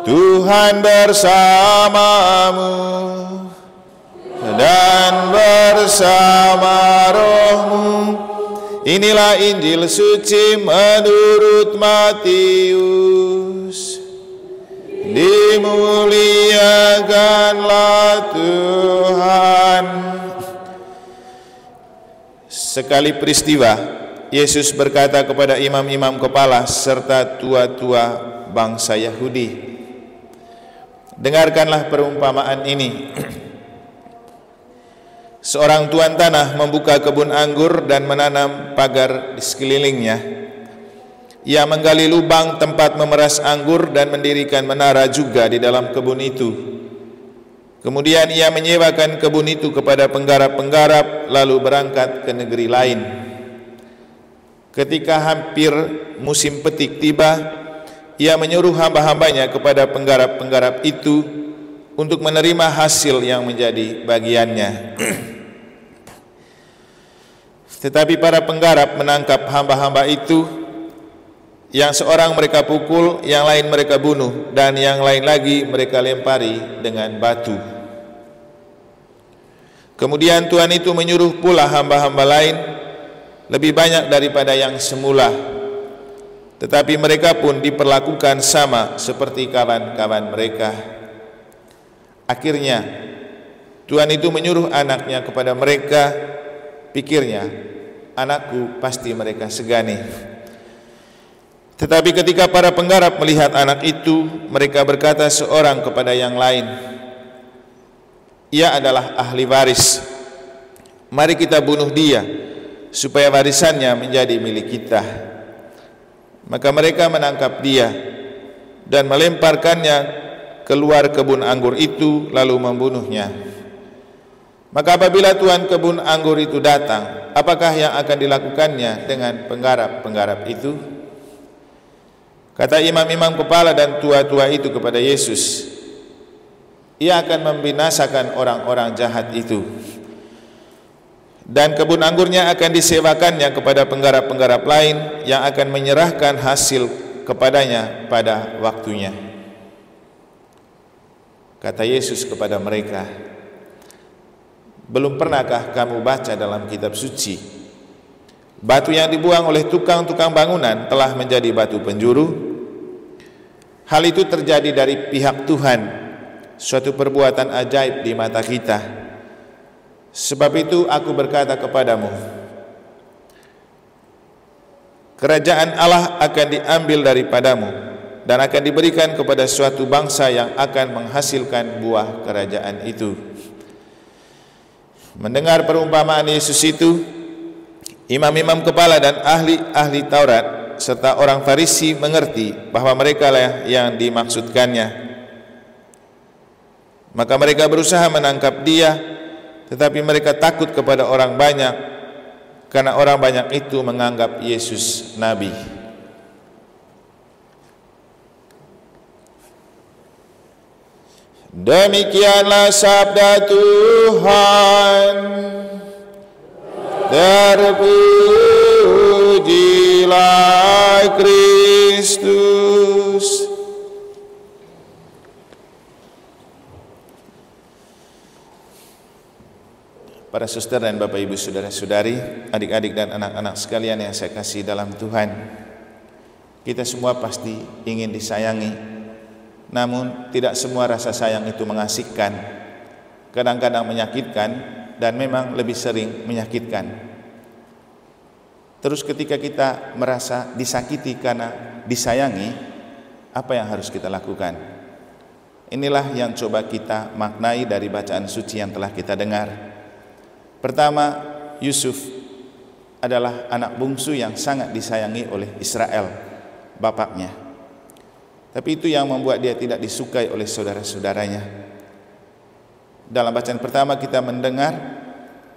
Tuhan bersamamu dan bersama rohmu. Inilah Injil suci menurut Matius. Dimuliakanlah Tuhan. Sekali peristiwa, Yesus berkata kepada imam-imam kepala serta tua-tua bangsa Yahudi, "Dengarkanlah perumpamaan ini. Seorang tuan tanah membuka kebun anggur dan menanam pagar di sekelilingnya. Ia menggali lubang tempat memeras anggur dan mendirikan menara juga di dalam kebun itu. Kemudian ia menyewakan kebun itu kepada penggarap-penggarap lalu berangkat ke negeri lain. Ketika hampir musim petik tiba, ia menyuruh hamba-hambanya kepada penggarap-penggarap itu untuk menerima hasil yang menjadi bagiannya. Tetapi para penggarap menangkap hamba-hamba itu, yang seorang mereka pukul, yang lain mereka bunuh, dan yang lain lagi mereka lempari dengan batu. Kemudian Tuhan itu menyuruh pula hamba-hamba lain, lebih banyak daripada yang semula. Tetapi mereka pun diperlakukan sama seperti kawan-kawan mereka. Akhirnya Tuhan itu menyuruh anaknya kepada mereka. Pikirnya, anakku pasti mereka segani. Tetapi ketika para penggarap melihat anak itu, mereka berkata seorang kepada yang lain, ia adalah ahli waris. Mari kita bunuh dia, supaya warisannya menjadi milik kita. Maka mereka menangkap dia dan melemparkannya keluar kebun anggur itu, lalu membunuhnya. Maka apabila tuan kebun anggur itu datang, apakah yang akan dilakukannya dengan penggarap-penggarap itu? Kata imam-imam kepala dan tua-tua itu kepada Yesus, ia akan membinasakan orang-orang jahat itu, dan kebun anggurnya akan disewakannya kepada penggarap-penggarap lain yang akan menyerahkan hasil kepadanya pada waktunya. Kata Yesus kepada mereka, belum pernahkah kamu baca dalam kitab suci, batu yang dibuang oleh tukang-tukang bangunan telah menjadi batu penjuru? Hal itu terjadi dari pihak Tuhan, suatu perbuatan ajaib di mata kita. Sebab itu aku berkata kepadamu, kerajaan Allah akan diambil daripadamu dan akan diberikan kepada suatu bangsa yang akan menghasilkan buah kerajaan itu." Mendengar perumpamaan Yesus itu, imam-imam kepala dan ahli-ahli Taurat serta orang Farisi mengerti bahwa mereka lah yang dimaksudkannya. Maka mereka berusaha menangkap dia, tetapi mereka takut kepada orang banyak, karena orang banyak itu menganggap Yesus nabi. Demikianlah sabda Tuhan. Terpujilah Kristus. Para suster dan Bapak Ibu saudara-saudari, adik-adik dan anak-anak sekalian yang saya kasih dalam Tuhan, kita semua pasti ingin disayangi. Namun tidak semua rasa sayang itu mengasihkan, kadang-kadang menyakitkan, dan memang lebih sering menyakitkan. Terus ketika kita merasa disakiti karena disayangi, apa yang harus kita lakukan? Inilah yang coba kita maknai dari bacaan suci yang telah kita dengar. Pertama, Yusuf adalah anak bungsu yang sangat disayangi oleh Israel, bapaknya. Tapi itu yang membuat dia tidak disukai oleh saudara-saudaranya. Dalam bacaan pertama kita mendengar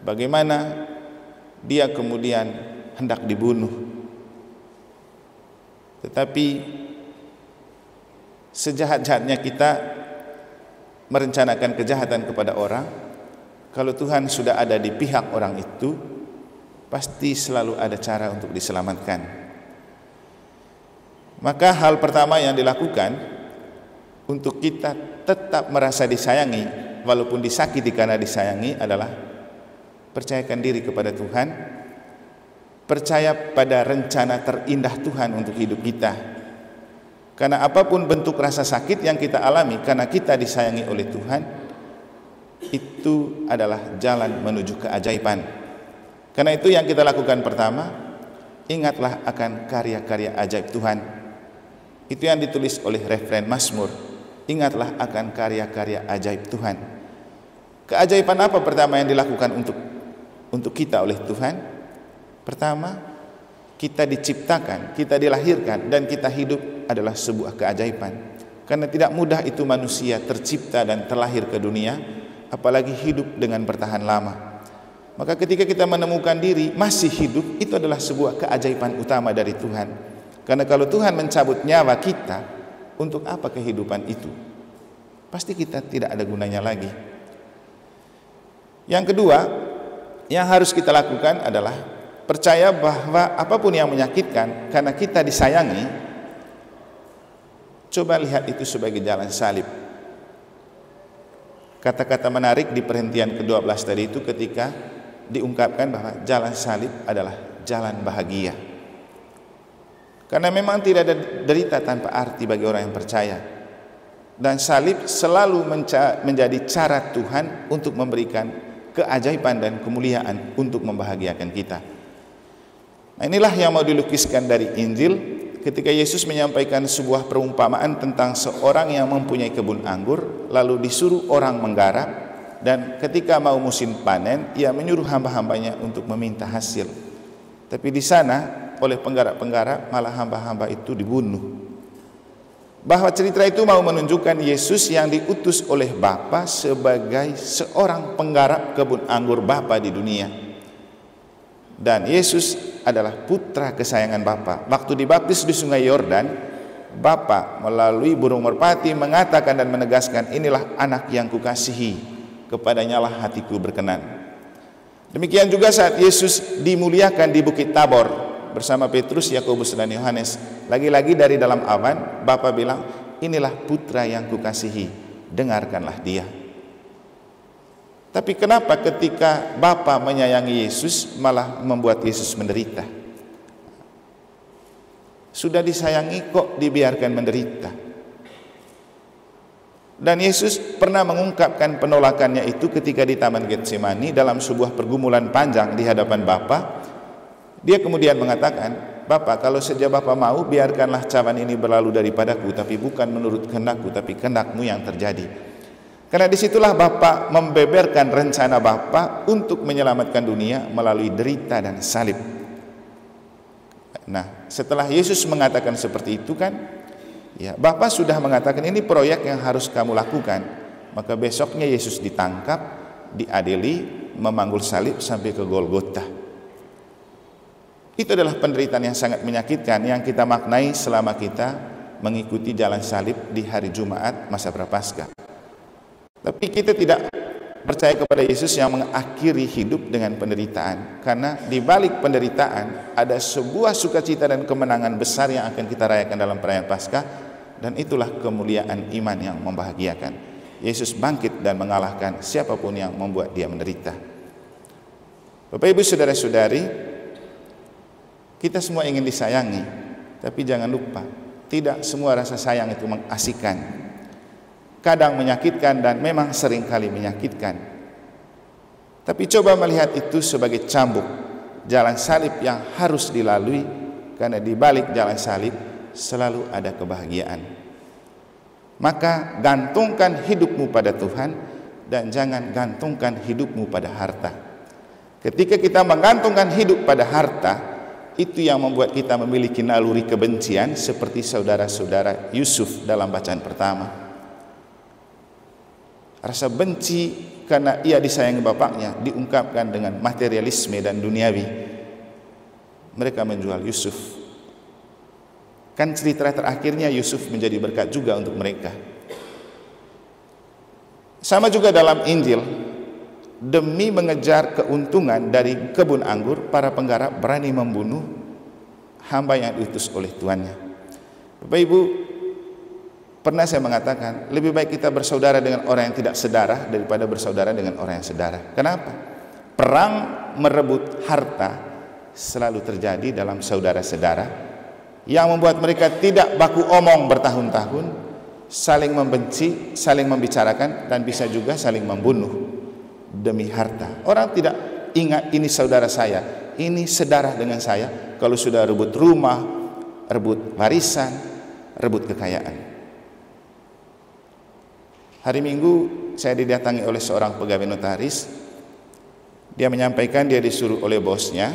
bagaimana dia kemudian hendak dibunuh. Tetapi sejahat-jahatnya kita merencanakan kejahatan kepada orang, kalau Tuhan sudah ada di pihak orang itu, pasti selalu ada cara untuk diselamatkan. Maka hal pertama yang dilakukan untuk kita tetap merasa disayangi walaupun disakiti karena disayangi adalah percayakan diri kepada Tuhan, percaya pada rencana terindah Tuhan untuk hidup kita. Karena apapun bentuk rasa sakit yang kita alami karena kita disayangi oleh Tuhan, itu adalah jalan menuju keajaiban. Karena itu yang kita lakukan pertama, ingatlah akan karya-karya ajaib Tuhan. Itu yang ditulis oleh referen Mazmur. Ingatlah akan karya-karya ajaib Tuhan. Keajaiban apa pertama yang dilakukan untuk kita oleh Tuhan? Pertama, kita diciptakan, kita dilahirkan, dan kita hidup adalah sebuah keajaiban. Karena tidak mudah itu manusia tercipta dan terlahir ke dunia, apalagi hidup dengan bertahan lama. Maka ketika kita menemukan diri masih hidup, itu adalah sebuah keajaiban utama dari Tuhan. Karena kalau Tuhan mencabut nyawa kita, untuk apa kehidupan itu? Pasti kita tidak ada gunanya lagi. Yang kedua, yang harus kita lakukan adalah percaya bahwa apapun yang menyakitkan, karena kita disayangi, coba lihat itu sebagai jalan salib. Kata-kata menarik di perhentian ke-12 tadi itu ketika diungkapkan bahwa jalan salib adalah jalan bahagia. Karena memang tidak ada derita tanpa arti bagi orang yang percaya. Dan salib selalu menjadi cara Tuhan untuk memberikan keajaiban dan kemuliaan untuk membahagiakan kita. Nah, inilah yang mau dilukiskan dari Injil ketika Yesus menyampaikan sebuah perumpamaan tentang seorang yang mempunyai kebun anggur, lalu disuruh orang menggarap, dan ketika mau musim panen, ia menyuruh hamba-hambanya untuk meminta hasil. Tapi di sana oleh penggarap-penggarap malah hamba-hamba itu dibunuh. Bahwa cerita itu mau menunjukkan Yesus yang diutus oleh Bapa sebagai seorang penggarap kebun anggur Bapa di dunia. Dan Yesus adalah putra kesayangan Bapa. Waktu dibaptis di Sungai Yordan, Bapa melalui burung merpati mengatakan dan menegaskan, inilah anak yang kukasihi, kepadanya lah hatiku berkenan. Demikian juga saat Yesus dimuliakan di Bukit Tabor bersama Petrus, Yakobus dan Yohanes, lagi-lagi dari dalam awan Bapa bilang, inilah putra yang kukasihi, dengarkanlah dia. Tapi kenapa ketika Bapa menyayangi Yesus malah membuat Yesus menderita? Sudah disayangi kok dibiarkan menderita? Dan Yesus pernah mengungkapkan penolakannya itu ketika di Taman Getsemani dalam sebuah pergumulan panjang di hadapan Bapa. Dia kemudian mengatakan, Bapa, kalau saja Bapa mau, biarkanlah cawan ini berlalu daripadaku, tapi bukan menurut kehendakku, tapi kehendak-Mu yang terjadi. Karena disitulah Bapa membeberkan rencana Bapa untuk menyelamatkan dunia melalui derita dan salib. Nah, setelah Yesus mengatakan seperti itu kan, ya, Bapa sudah mengatakan ini proyek yang harus kamu lakukan. Maka besoknya Yesus ditangkap, diadili, memanggul salib sampai ke Golgota. Itu adalah penderitaan yang sangat menyakitkan yang kita maknai selama kita mengikuti jalan salib di hari Jumat masa Prapaskah. Tapi kita tidak percaya kepada Yesus yang mengakhiri hidup dengan penderitaan, karena di balik penderitaan ada sebuah sukacita dan kemenangan besar yang akan kita rayakan dalam perayaan Paskah, dan itulah kemuliaan iman yang membahagiakan. Yesus bangkit dan mengalahkan siapapun yang membuat dia menderita. Bapak Ibu saudara-saudari, kita semua ingin disayangi, tapi jangan lupa, tidak semua rasa sayang itu mengasihkan. Kadang menyakitkan dan memang sering kali menyakitkan. Tapi coba melihat itu sebagai cambuk, jalan salib yang harus dilalui, karena di balik jalan salib selalu ada kebahagiaan. Maka gantungkan hidupmu pada Tuhan dan jangan gantungkan hidupmu pada harta. Ketika kita menggantungkan hidup pada harta, itu yang membuat kita memiliki naluri kebencian seperti saudara-saudara Yusuf dalam bacaan pertama. Rasa benci karena ia disayangi bapaknya diungkapkan dengan materialisme dan duniawi. Mereka menjual Yusuf. Kan cerita terakhirnya Yusuf menjadi berkat juga untuk mereka. Sama juga dalam Injil, demi mengejar keuntungan dari kebun anggur, para penggarap berani membunuh hamba yang diutus oleh tuannya. Bapak Ibu, Pernah saya mengatakan, lebih baik kita bersaudara dengan orang yang tidak sedarah daripada bersaudara dengan orang yang sedarah. Kenapa? Perang merebut harta selalu terjadi dalam saudara-saudara, yang membuat mereka tidak baku omong bertahun-tahun, saling membenci, saling membicarakan, dan bisa juga saling membunuh demi harta. Orang tidak ingat ini saudara saya, ini sedarah dengan saya. Kalau sudah rebut rumah, rebut warisan, rebut kekayaan. Hari Minggu saya didatangi oleh seorang pegawai notaris. Dia menyampaikan dia disuruh oleh bosnya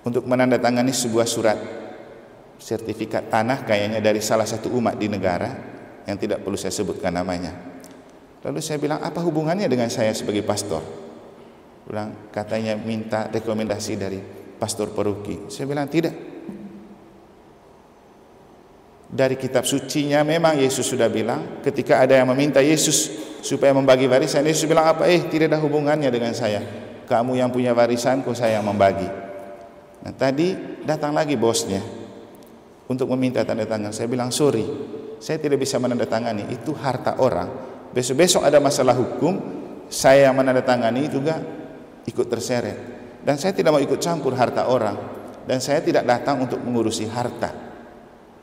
untuk menandatangani sebuah surat sertifikat tanah kayaknya dari salah satu umat di negara yang tidak perlu saya sebutkan namanya. Lalu saya bilang, apa hubungannya dengan saya sebagai pastor? Bilang, katanya minta rekomendasi dari pastor Peruki. Saya bilang, tidak. Dari kitab sucinya memang Yesus sudah bilang, ketika ada yang meminta Yesus supaya membagi warisan, Yesus bilang apa? Tidak ada hubungannya dengan saya. Kamu yang punya warisanku, saya yang membagi. Nah, tadi datang lagi bosnya untuk meminta tanda tangan. Saya bilang, sorry, saya tidak bisa menandatangani, itu harta orang. Besok-besok ada masalah hukum, saya yang menandatangani juga ikut terseret. Dan saya tidak mau ikut campur harta orang. Dan saya tidak datang untuk mengurusi harta.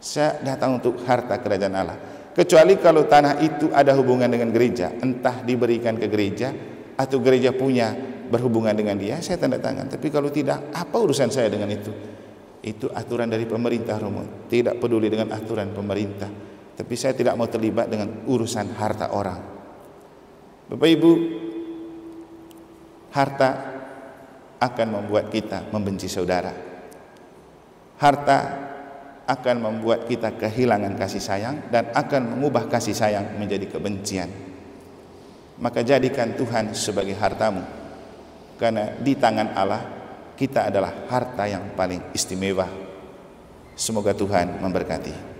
Saya datang untuk harta kerajaan Allah. Kecuali kalau tanah itu ada hubungan dengan gereja, entah diberikan ke gereja atau gereja punya berhubungan dengan dia, saya tanda tangan. Tapi kalau tidak, apa urusan saya dengan itu? Itu aturan dari pemerintah Romo. Tidak peduli dengan aturan pemerintah. Tapi saya tidak mau terlibat dengan urusan harta orang. Bapak Ibu, harta akan membuat kita membenci saudara. Harta akan membuat kita kehilangan kasih sayang dan akan mengubah kasih sayang menjadi kebencian. Maka jadikan Tuhan sebagai hartamu, karena di tangan Allah kita adalah harta yang paling istimewa. Semoga Tuhan memberkati.